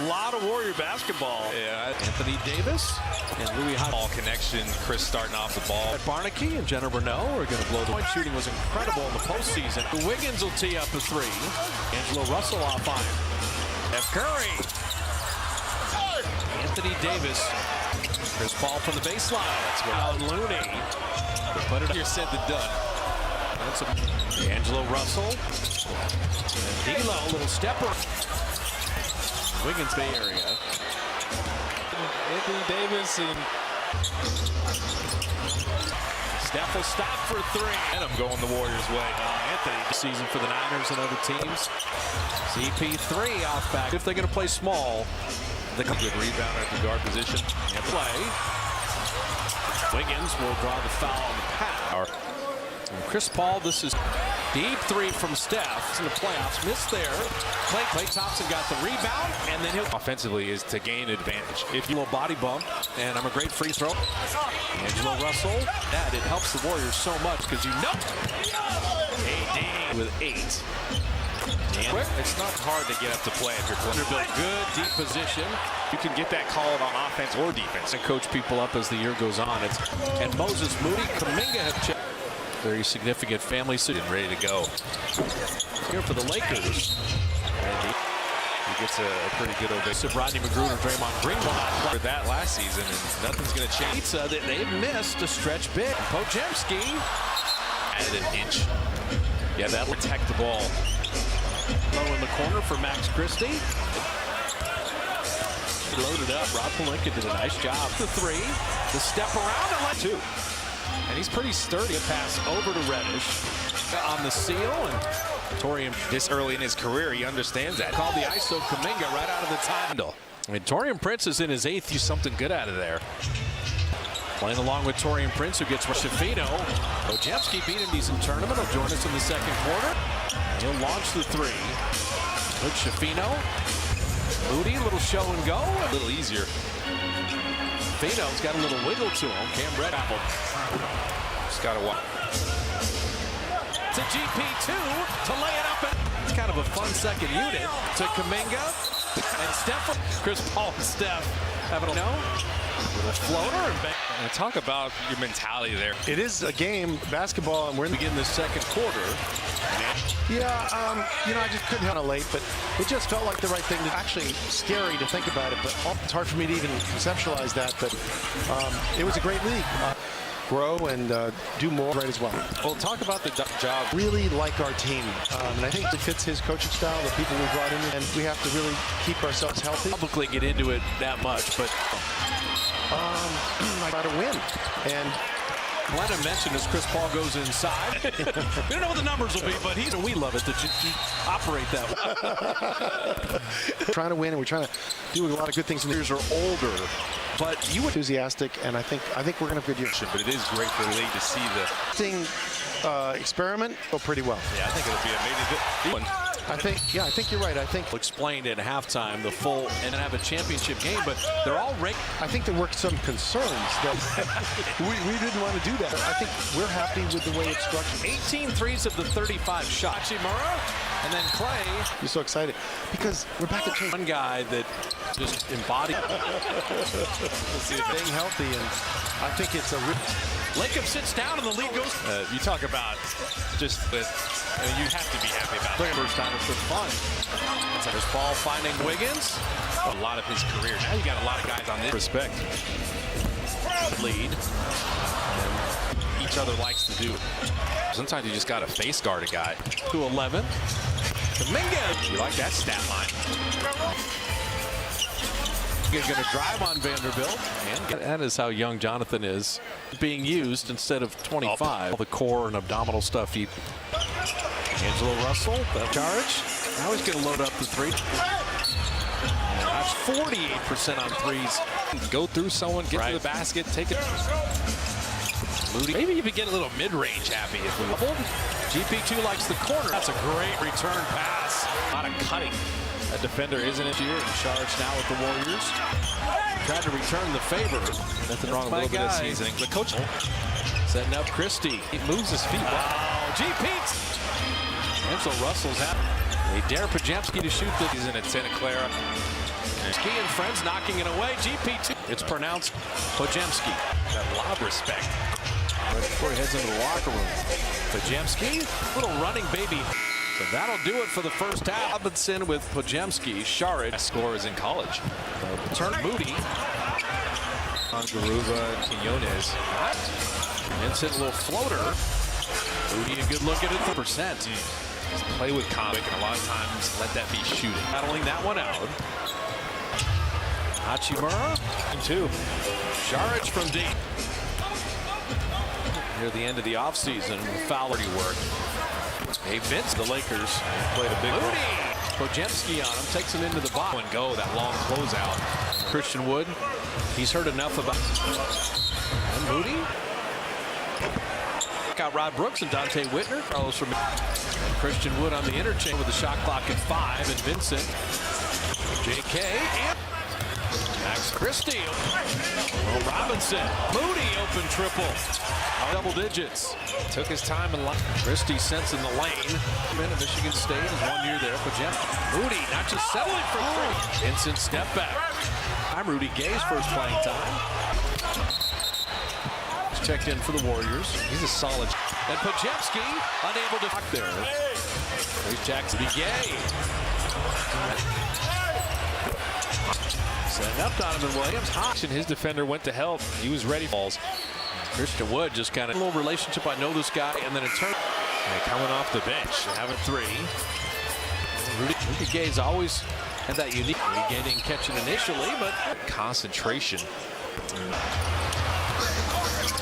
lot of Warrior basketball. Yeah. Anthony Davis and Louis Ball connection. Chris starting off the ball. Barnaky and Jenner Renault are going to blow the point. Shooting was incredible in the postseason. Wiggins will tee up a three. Angelo Russell off on him. F. Curry. Anthony Davis. Chris Paul from the baseline. That's what Looney. Put it here, said the done. That's Angelo Russell. And D'Lo, little stepper. Wiggins Bay Area. Anthony Davis and Steph will stop for three. I'm going the Warriors' way. Anthony, season for the Niners and other teams. CP3 off back. If they're going to play small, they can good rebound at the guard position. And play. Wiggins will draw the foul on the pass. And Chris Paul, this is deep three from Steph in the playoffs. Missed there. Klay Thompson got the rebound, and then he'll offensively is to gain advantage. If you will body bump, and I'm a great free throw. Angelo Russell, that it helps the Warriors so much because you know. AD with 8. It's not hard to get up to play if you're playing. Good deep position. You can get that called on offense or defense. And coach people up as the year goes on. And Moses Moody, Kuminga have checked. Very significant family suit and ready to go. Here for the Lakers. He gets a pretty good ovation. Rodney McGrew and Draymond Green will not for that last season, and nothing's going to change. Pizza that they've missed a stretch big. Podziemski added an inch. Yeah, that'll protect the ball. Low in the corner for Max Christie. Loaded up. Rob Pelinka did a nice job. The three. The step around and let two. And he's pretty sturdy. A pass over to Reddish on the seal, and Torian this early in his career, he understands that. Called the ISO Kuminga right out of the time. I mean, Torian Prince is in his 8th. He's something good out of there. Playing along with Torian Prince, who gets Shafino. Podziemski beat him. He's in tournament. He'll join us in the second quarter. He'll launch the three. With Shafino. Moody, a little show and go. A little easier. Shafino's got a little wiggle to him. Cam Red Apple. Just got to watch. To GP2 to lay it up. It's kind of a fun second unit. To Kuminga and Steph. Chris Paul and Steph having a with a floater and bang. And talk about your mentality there. It is a game, basketball, and we're begin the second quarter. Yeah, you know, I just couldn't handle late, but it just felt like the right thing. Actually, scary to think about it, but it's hard for me to even conceptualize that. But it was a great league. Grow and do more right as well. Well, talk about the job. Really like our team, and I think it fits his coaching style, the people we brought in, and we have to really keep ourselves healthy. Publicly get into it that much, but I got to win. And Glennon mentioned as Chris Paul goes inside. We don't know what the numbers will be, but we love it that you operate that way. Trying to win, and we're trying to do a lot of good things. The years are older, but you were enthusiastic, and I think we're going to have a good year. But it is great for the league to see the experiment go pretty well. Yeah, I think it'll be a maybe good one. I think you're right. I think explained at halftime the full and have a championship game, but they're all ranked. I think there were some concerns that we didn't want to do that. I think we're happy with the way it's structured. 18 threes of the 35 shots. Murrah and then Clay. You're so excited because we're back at change. One guy that just embodied staying healthy, and I think it's a. Lacob sits down and the lead goes. You talk about just the. I mean, you have to be happy about it. First time it's been fun. There's Paul finding Wiggins. A lot of his career. Now you got a lot of guys on this. Respect. Lead. And each other likes to do it. Sometimes you just got to face guard a guy. To 11. Kuminga. You like that stat line. He's going to drive on Vanderbilt. And that is how young Jonathan is being used instead of 25. All the core and abdominal stuff. Angelo Russell, that charge. Now he's going to load up the three. That's 48% on threes. Go through someone, get to the basket, take it. Moody. Maybe even get a little mid-range happy if we doubled. GP2 likes the corner. That's a great return pass. A lot of cutting. That defender isn't it here in charge now with the Warriors. Tried to return the favor. Nothing wrong a little bit this season. The coach setting up Christie. He moves his feet. Wow. GP. And so Russell's happy. They dare Podziemski to shoot the. He's in at Santa Clara. Pojemski and friends knocking it away. GP2. It's pronounced Pojemski. Got a lot of respect. Right before he heads into the locker room. Pojemski, little running baby. So that'll do it for the first half. Robinson with Pojemski, Sharad. Best scorers in college. Turn Moody. On Garuba and Quinones. Vincent, a little floater. Moody, a good look at it. Percent. Just play with comic, and a lot of times let that be shooting. Battling that one out. Hachimura. Two. Sharad from deep. Near the end of the offseason, Fowler work. Hey, Vince, the Lakers Played a big role. Moody. Pojemski on him, takes him into the box. And go, that long closeout. Christian Wood, he's heard enough about. And Moody. Out Rod Brooks and Dante Whitner. Carlos from and Christian Wood on the interchange with the shot clock at 5. And Vincent, J.K. and Max Christie. Well, Robinson, Moody open triple. Double digits. Took his time and Christie sensing the lane. Michigan State is 1 year there. Pojemski. Moody not just settling for 3. Vincent step back. I'm Rudy Gay's first playing time. He's checked in for the Warriors. He's a solid. And Pojemski unable to block there. There's Jackson Gay. Setting up Donovan Williams. Hot. His defender went to help. He was ready. Balls. Christian Wood just kind of a little relationship. I know this guy, and then in turn, coming off the bench, having 3. Rudy Gay's always had that unique getting catching initially, but concentration.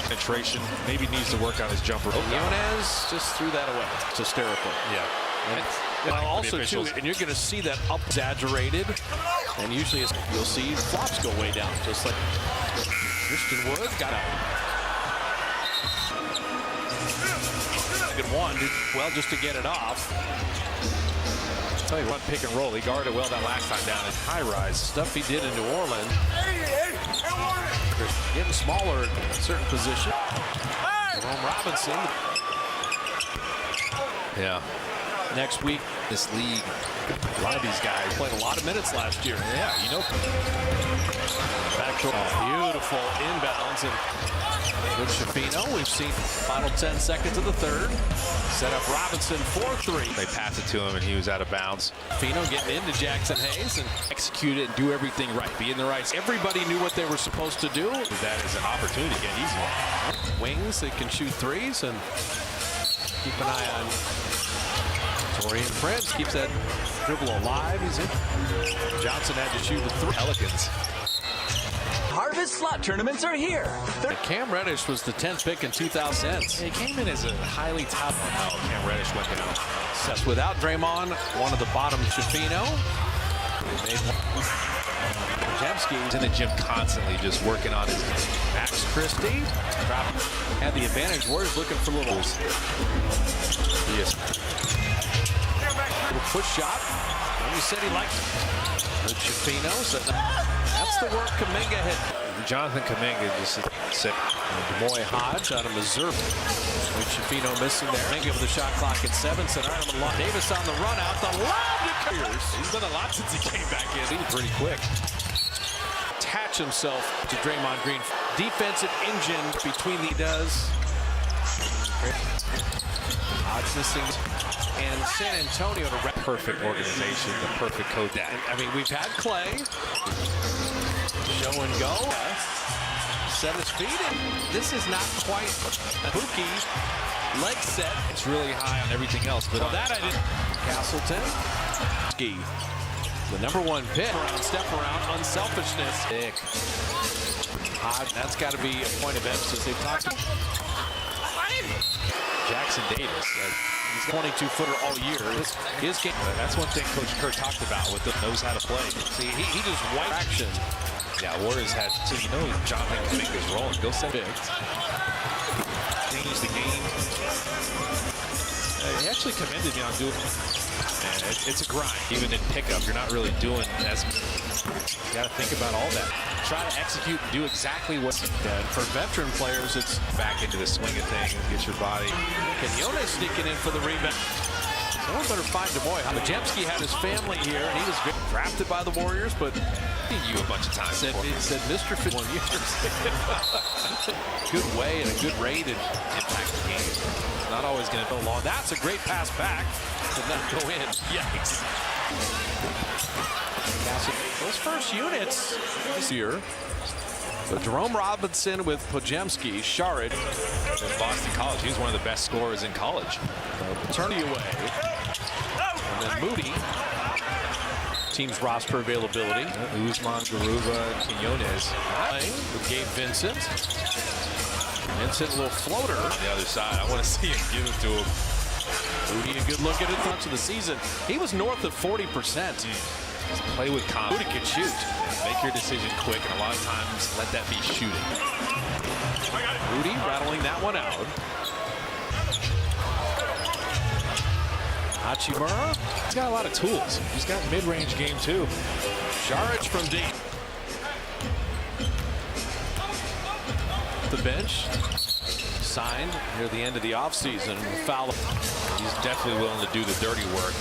Concentration. Maybe needs to work on his jumper. Quinones just threw that away. It's hysterical. Yeah. And also, too, and you're going to see that up exaggerated, and usually you'll see flops go way down, just like Christian Wood got out. Good one, did well just to get it off. I'll tell you what, pick and roll. He guarded well that last time down. His high rise Stuff he did in New Orleans. Getting smaller in a certain position. Jerome Robinson. Yeah. Next week, This league, a lot of these guys played a lot of minutes last year. Yeah, you know. Back to beautiful inbounds and with Shafino. We've seen final 10 seconds of the third. Set up Robinson for 3. They passed it to him and he was out of bounds. Shafino getting into Jackson Hayes and execute it and do everything right. Be in the right. Everybody knew what they were supposed to do. That is an opportunity to get easy one. Wings that can shoot 3s and keep an eye on Torian Prince. Keeps that dribble alive. He's in. Johnson had to shoot the 3. Pelicans. Harvest slot tournaments are here. Cam Reddish was the 10th pick in 2010. He came in as a highly top. Oh, Cam Reddish went down. Sets without Draymond, one of the bottom. Shafino. Pojemski's in the gym constantly, just working on his Max Christie. Had the advantage. Warriors looking for littles. Yes. Little push shot. And he said he liked it. Shafino. So that's the work Kuminga hit. Jonathan Kuminga just said. Demoy Hodge out of Missouri. With Shafino missing there. Kuminga with the shot clock at 7. So Davis on the run out. The lob to Curry. He's done a lot since he came back in. He was pretty quick. Attach himself to Draymond Green. Defensive engine between the does. Hodge missing. And San Antonio to perfect organization, the perfect code. I mean, we've had Clay. Show and go. Set his feet, and this is not quite a Buki leg set. It's really high on everything else, but on that I didn't. Castleton. Ski. The #1 pick. Step around, unselfishness. Hodge, that's got to be a point of emphasis. They've talked about Jackson Davis. He's a 22-footer all year. His game. That's one thing Coach Kerr talked about with the knows how to play. See, he just white action. Yeah, Warriors had, so you know Jonathan Kuminga's rolling. Go set it. Change the game. He actually commended me on doing it. Man, it's a grind. Even in pickup, you're not really doing as. You got to think about all that. Try to execute and do exactly what's done. For veteran players, it's Back into the swing of things, get your body. Quinones sneaking in for the rebound. Someone better find Demoy. Pojemski had his family here, and he was drafted by the Warriors, but you a bunch of times. It said Mr. 51 years. Good way and a good rate and Impact the game. it's not always going to go long. That's a great pass back. Did not go in. Yikes. Those first units this year. So Jerome Robinson with Pojemski, Sharad. In Boston College, he was one of the best scorers in college. Turning away. And then Moody. Team's roster availability. Usman, Garuba, Quinones. With Gabe Vincent. Vincent, a little floater. On the other side, I want to see him give it to him. Moody, a good look at it. Touch of the season. He was north of 40%. Just play with confidence. Moody can shoot. Make your decision quick, and a lot of times let that be shooting. Moody rattling that one out. Hachimura. He's got a lot of tools. He's got mid-range game too. Saric from deep. The bench. Signed near the end of the offseason. Foul. He's definitely willing to do the dirty work.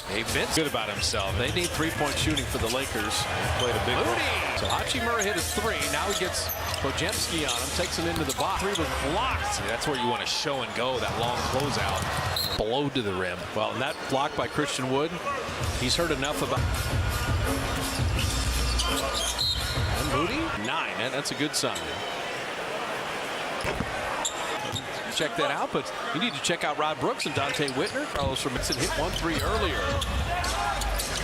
Hey, Vince, Good about himself. they need three-point shooting for the Lakers. Played a big role. Moody. So Hachimura hit a three. Now he gets Pojemski on him. Takes him into the box. Three was blocked. See, that's where you want to show and go, that long closeout. Below to the rim. Well, and that block by Christian Wood, he's heard enough about. And Moody, 9, and that's a good sign. Check that out, but you need to check out Rod Brooks and Dante Whitner. Carlos Robinson hit 1-3 earlier.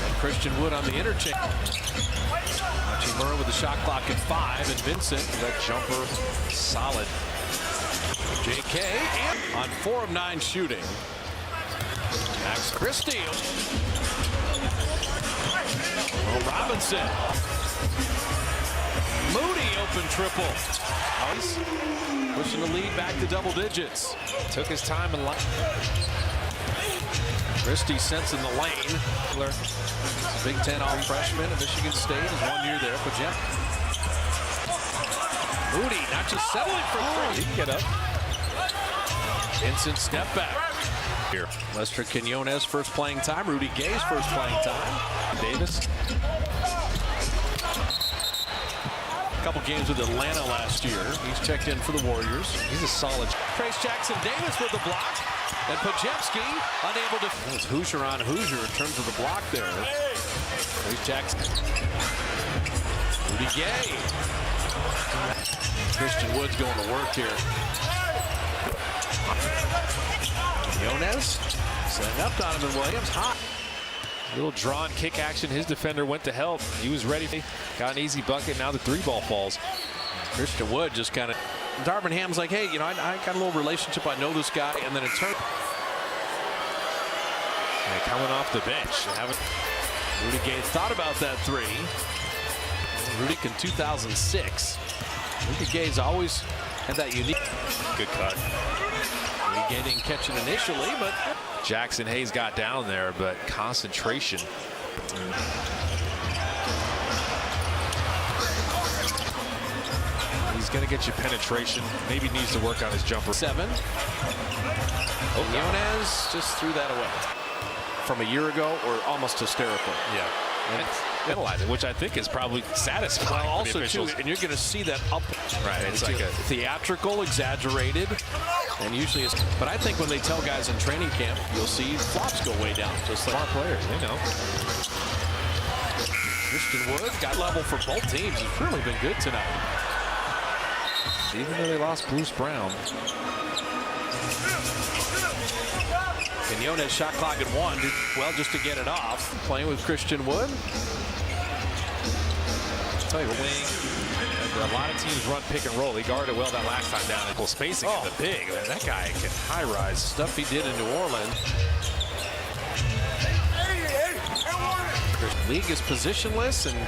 And Christian Wood on the interchange. Hachimura with the shot clock at 5, and Vincent, that jumper, solid. JK and on 4 of 9 shooting. Max Christie. Robinson. Moody open triple. Pushing the lead back to double digits. Took his time and Christie sensing the lane. Big Ten all freshman at Michigan State is 1 year there for Jeff. Moody not just settling for three. He can get up. Instant step back. Here, Lester Quinones first playing time. Rudy Gay's first playing time. Davis. A couple games with Atlanta last year. He's checked in for the Warriors. he's a solid. Trace Jackson Davis with the block. And Pojemski unable to. It's Hoosier on Hoosier in terms of the block there. Trace Jackson. Rudy Gay. Christian Wood's going to work here. Quinones setting up Donovan Williams. Hot. Little drawn kick action. His defender went to help. He was ready. Got an easy bucket. Now the 3-ball falls. Christian Wood just kind of. Darvin Ham's like, hey, you know, I got a little relationship. I know this guy. And then in turn. And coming off the bench. Rudy Gay thought about that three. Rudy in 2006. Rudy Gay's always had that unique. Good cut. Rudy Gay didn't catch it initially, but. Jackson Hayes got down there, but concentration. He's going to get you penetration. Maybe needs to work on his jumper. 7. Quinones just threw that away. From a year ago, or almost hysterical. Yeah. And penalize it, which I think is probably satisfying. Well, for the also, too, officials. and you're going to see that up. Right, it's like a theatrical, exaggerated, and usually it's. But I think when they tell guys in training camp, you'll see flops go way down. Just like smart players, they know. Christian Wood got level for both teams. He's really been good tonight. Even though they lost Bruce Brown. Quinones shot clock at 1. Did well just to get it off. Playing with Christian Wood. I'll tell you, a lot of teams run pick and roll. He guarded well that last time down. Equal spacing at the big. Man, that guy can high rise. Stuff he did in New Orleans. The league is positionless and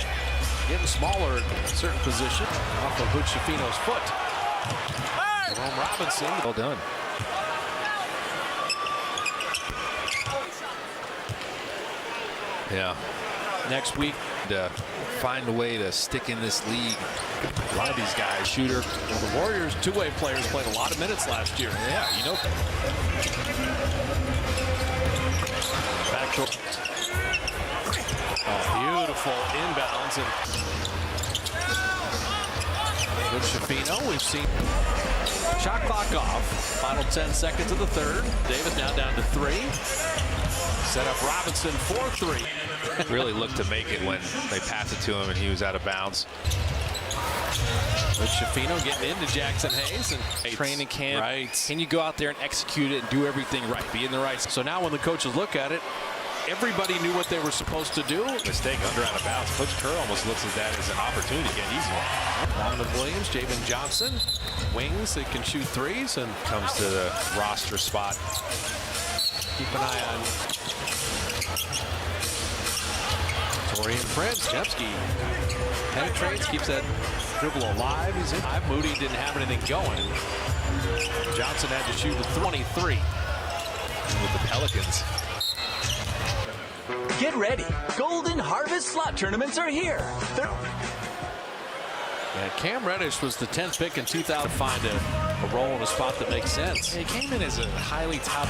getting smaller in certain positions. Off of Hood Shafino's foot. Jerome Robinson. Well done. Yeah. Next week, To find a way to stick in this league. A lot of these guys, shooter. the Warriors' two-way players played a lot of minutes last year. Yeah, you know. Back to Beautiful inbounds. And with Shafino, we've seen shot clock off. Final 10 seconds of the third. Davis now down to 3. Set up Robinson for 3. Really looked to make it when they passed it to him and he was out of bounds. With Shafino getting into Jackson Hayes and Training camp. Right. Can you go out there and execute it and do everything right? Be in the right. So now when the coaches look at it, everybody knew what they were supposed to do. Mistake under out of bounds. Coach Kerr almost looks at that as an opportunity to get an easy one. Donovan Williams, Javen Johnson, wings that can shoot threes, and Comes to the roster spot. keep an eye on Torian Prince. Jepski penetrates, keeps that dribble alive. He's in. Moody didn't have anything going. Johnson had to shoot a 23. With the Pelicans. Get ready. Golden Harvest slot tournaments are here. Yeah, Cam Reddish was the 10th pick in 2000 to find a role in a spot that makes sense. He came in as a highly top.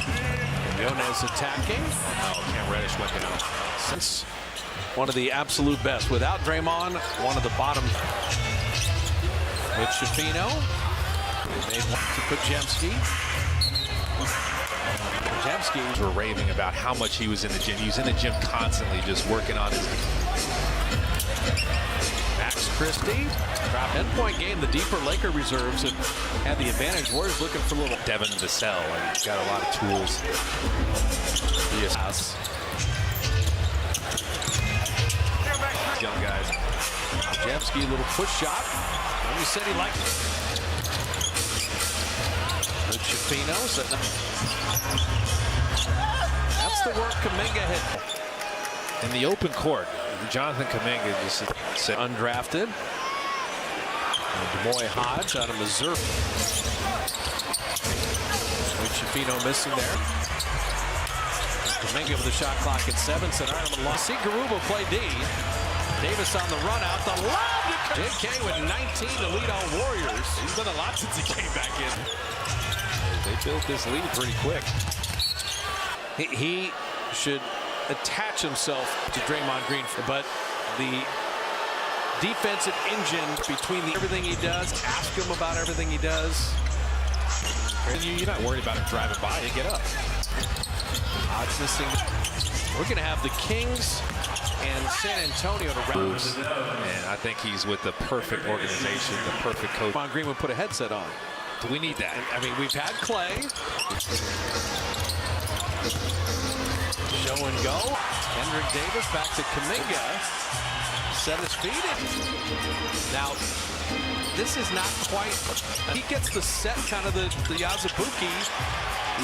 Jonas attacking. Oh, Cam Reddish went down. Since one of the absolute best. Without Draymond, one of the bottom. With Shafino. Made one to Pajemski. Pajemski. We're raving about how much he was in the gym. He was in the gym constantly, just working on his. Max Christie. 10-point game. The deeper Laker reserves have had the advantage. Warriors looking for a little. Devin Vassell. And he's got a lot of tools. Yes. Young guys. Pajemski, little push shot. And he said he liked it. With Shafino. That's the work Kuminga hit. In the open court, Jonathan Kuminga just said Undrafted. Demoy Hodge out of Missouri. With Shafino missing there. Kuminga with the shot clock at 7. Said, all right, I'm going to see Garuba play D. Davis on the run out. The lob to JK with 19 to lead on Warriors. he's done a lot since he came back in. They built this lead pretty quick. He should attach himself to Draymond Green, but the defensive engine between everything he does, ask him about everything he does. You're not worried about him driving by. You get up. Hodge missing. We're going to have the Kings and San Antonio to round. And I think he's with the perfect organization, the perfect coach. Draymond Green would put a headset on. Do we need that? I mean, we've had Clay. Show and go. Kendrick Davis back to Kuminga. Set his feet in. Now, this is not quite. He gets the set, kind of the Yazabuki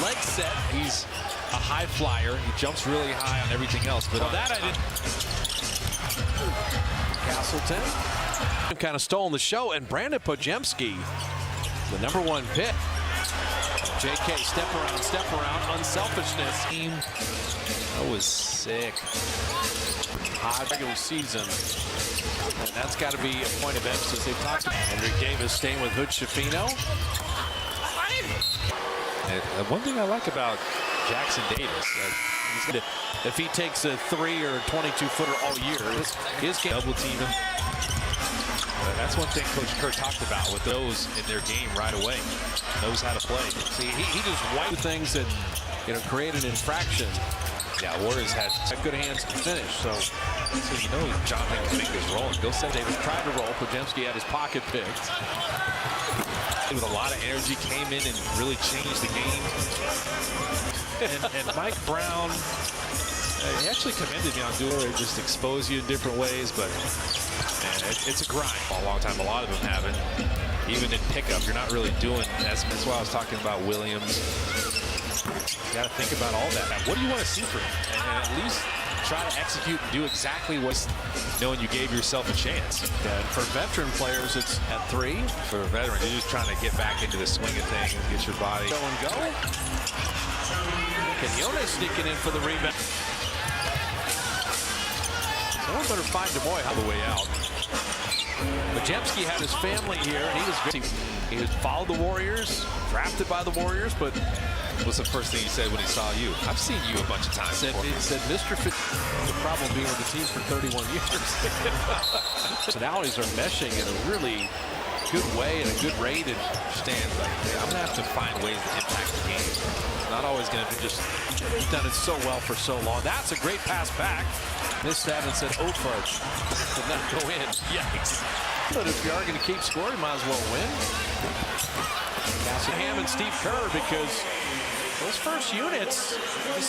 leg set. He's a high flyer. He jumps really high on everything else. But on that, I didn't. Castleton kind of stolen the show, and Brandon Pajemski, the #1 pick. JK, step around, unselfishness. That was sick. High regular season. And that's got to be a point of emphasis. They've talked about Kendrick Davis staying with Hood Shafino. One thing I like about Jackson Davis, if he takes a 3 or 22-footer all year, his game double team him. That's one thing Coach Kerr talked about with those in their game right away. Knows how to play. See, he just wiped things that create an infraction. Yeah, Warriors had good hands to finish. So you know Jonathan Kuminga's rolling. Go set. Davis tried to roll. Pajemski had his pocket picked. With a lot of energy, came in and really changed the game. and Mike Brown, he actually commended me on doing it, just expose you in different ways, but man, it's a grind. A long time, a lot of them haven't. Even in pickup, you're not really doing. That's why I was talking about Williams. You got to think about all that. Now, what do you want to see from him? And at least try to execute and do exactly what, knowing you gave yourself a chance. And for veteran players, it's at 3. For a veteran, you're just trying to get back into the swing of things, get your body. Go and go. Quinones sneaking in for the rebound. Someone better find DeMoy all the way out. Pajemski had his family here, and he was followed the Warriors, drafted by the Warriors, but What's the first thing he said when he saw you? I've seen you a bunch of times. It said Mr. Fit, the problem being with the team for 31 years. Personalities are meshing in a really good way and a good rate. And Stands like, I'm going to have to find ways to impact the game. It's not always going to be just. they've done it so well for so long. That's a great pass back. Missed that and said, oh, fudge. Did not go in. Yikes. But if you are going to keep scoring, might as well win. Cassingham and Steve Kerr, because those first units,